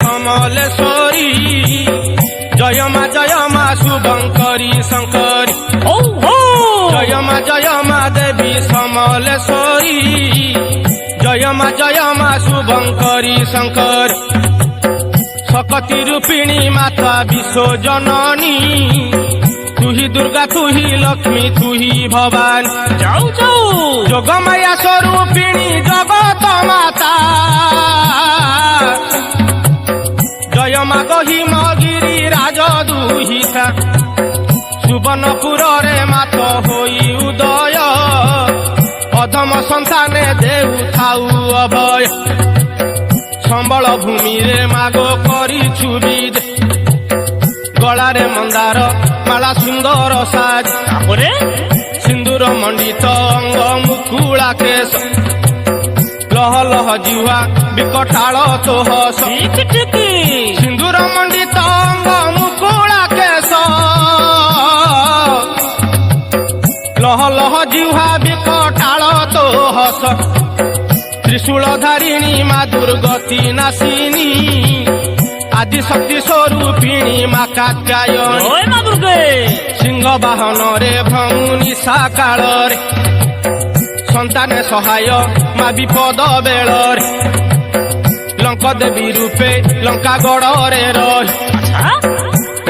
ସମଲେଶ୍ୱରୀ ଜୟ ମା ଶୁଭଙ୍କରୀ ଶଙ୍କରୀ ଜୟ ମା ଦେବୀ ସମଲେଶ୍ୱରୀ ଜୟ ମା ଶୁଭଙ୍କରୀ ଶଙ୍କରୀ ଶକ୍ତି ରୂପିଣୀ ମାତା ବିଶ୍ୱଜନନୀ तुही दुर्गा तुही लक्ष्मी तुही भवानी जाऊ जाऊ जोगमाया स्वरूपिणी जगत माता जय मा गहिमगिरी राज दुहिता सुवर्णपुर रे मात होई उदय अधम संताने देउ थाउ अभय संबल भूमि रे मागो करी छुबी गलारे मंदार माला सुंदर साज सिंदूर मंडित अंग मुकुला केश लह लह जिह्वा विकटाल तोहस सिंदूर मंडित अंग मुकुला केश लह लह जिह्वा विकटाल तोहस त्रिशूलधारिणी मा दुर्गति नाशिनी आदि शक्ति स्वरूपिणी मा कात्यायनी सिंह बाहन रे भ्रमुनि साकाल रे संतान सहाय मा विपद बेल रे लंक देवी रूपे लंका गड़ रे रही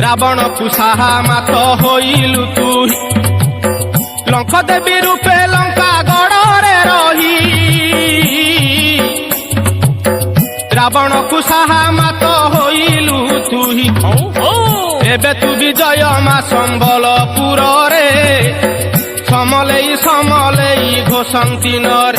रावण कुशाहा मात होइलु तू लंक देवी रूपे लंका गड़ रे रही रावण कुशाहा मात होइलु तुही एबे तू विजय मा संबलपुर रे समलेई समलेई घोषंती नर